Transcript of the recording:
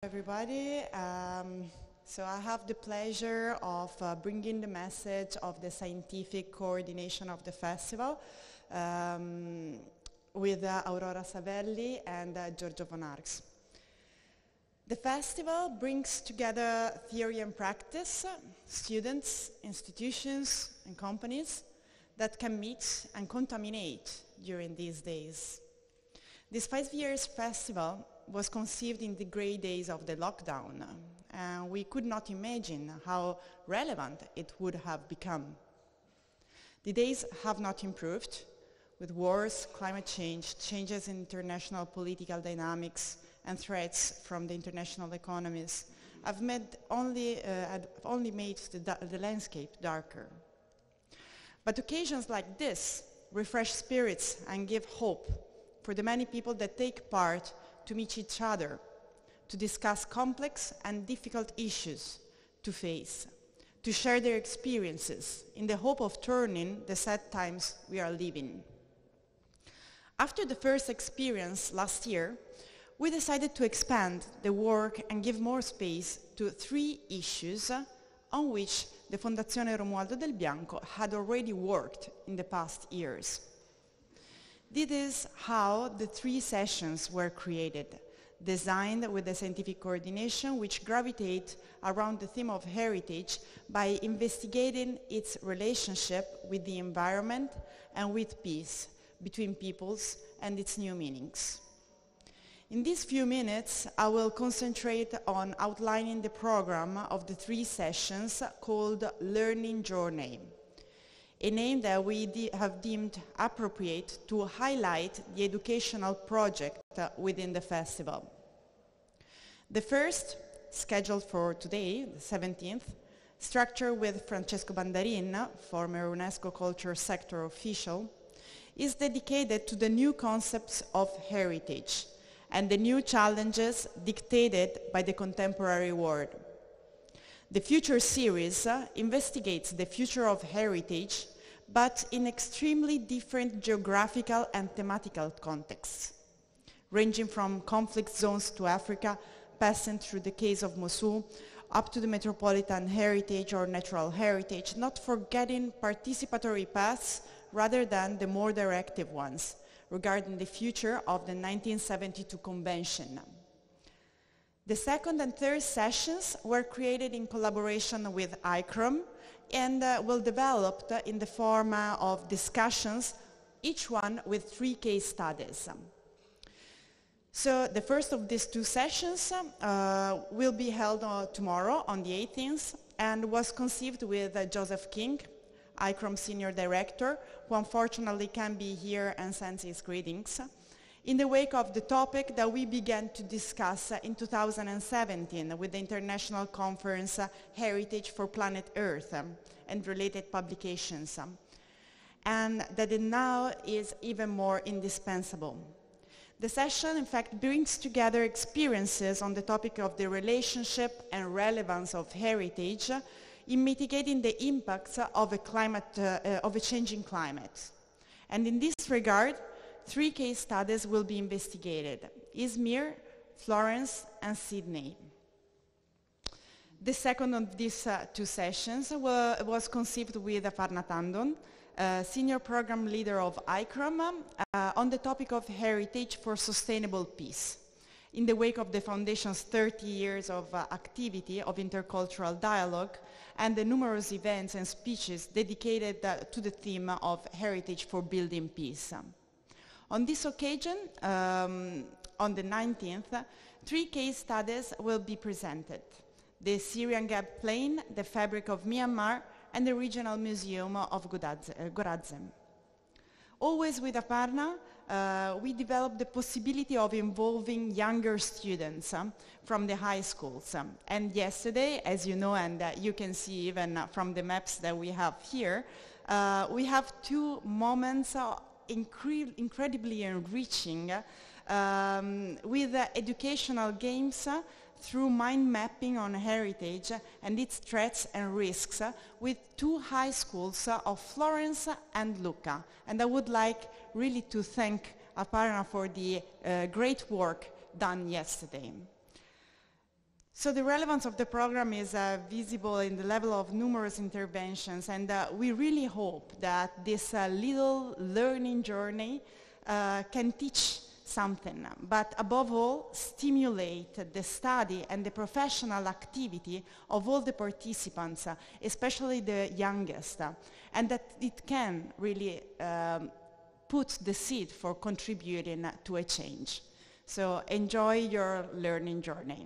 everybody. So I have the pleasure of bringing the message of the scientific coordination of the festival with Aurora Savelli and Giorgio von Arx. The festival brings together theory and practice, students, institutions, and companies that can meet and contaminate during these days. This 5 years festival was conceived in the grey days of the lockdown, and we could not imagine how relevant it would have become. The days have not improved, with wars, climate change, changes in international political dynamics, and threats from the international economies have only made the landscape darker. But occasions like this refresh spirits and give hope for the many people that take part to meet each other, to discuss complex and difficult issues to face, to share their experiences in the hope of turning the sad times we are living. After the first experience last year, we decided to expand the work and give more space to 3 issues on which the Fondazione Romualdo Del Bianco had already worked in the past years. This is how the 3 sessions were created, designed with the scientific coordination which gravitate around the theme of heritage by investigating its relationship with the environment and with peace between peoples and its new meanings. In these few minutes, I will concentrate on outlining the program of the 3 sessions called Learning Journey, a name that we have deemed appropriate to highlight the educational project within the festival. The first, scheduled for today, the 17th, structured with Francesco Bandarin, former UNESCO Culture Sector official, is dedicated to the new concepts of heritage and the new challenges dictated by the contemporary world. The Future series investigates the future of heritage, but in extremely different geographical and thematical contexts, ranging from conflict zones to Africa, passing through the case of Mosul, up to the metropolitan heritage or natural heritage, not forgetting participatory paths rather than the more directive ones, regarding the future of the 1972 Convention. The second and third sessions were created in collaboration with ICROM and will develop in the form of discussions, each one with 3 case studies. So the first of these 2 sessions will be held tomorrow on the 18th and was conceived with Joseph King, ICROM Senior Director, who unfortunately can't be here and sends his greetings, in the wake of the topic that we began to discuss in 2017 with the International Conference Heritage for Planet Earth and related publications, and that it now is even more indispensable. The session, in fact, brings together experiences on the topic of the relationship and relevance of heritage in mitigating the impacts of a changing climate. And in this regard, 3 case studies will be investigated: Izmir, Florence, and Sydney. The second of these 2 sessions was conceived with Aparna Tandon, Senior Program Leader of ICROM, on the topic of heritage for sustainable peace, in the wake of the Foundation's 30 years of activity of intercultural dialogue and the numerous events and speeches dedicated to the theme of heritage for building peace. On this occasion, on the 19th, 3 case studies will be presented: the Syrian Gap Plain, the fabric of Myanmar, and the Regional Museum of Gorazde. Always with Aparna, we developed the possibility of involving younger students from the high schools. And yesterday, as you know, and you can see even from the maps that we have here, we have 2 moments incredibly enriching with educational games through mind mapping on heritage and its threats and risks with 2 high schools of Florence and Lucca. And I would like really to thank Aparna for the great work done yesterday. So the relevance of the program is visible in the level of numerous interventions, and we really hope that this little learning journey can teach something, but above all, stimulate the study and the professional activity of all the participants, especially the youngest, and that it can really put the seed for contributing to a change. So enjoy your learning journey.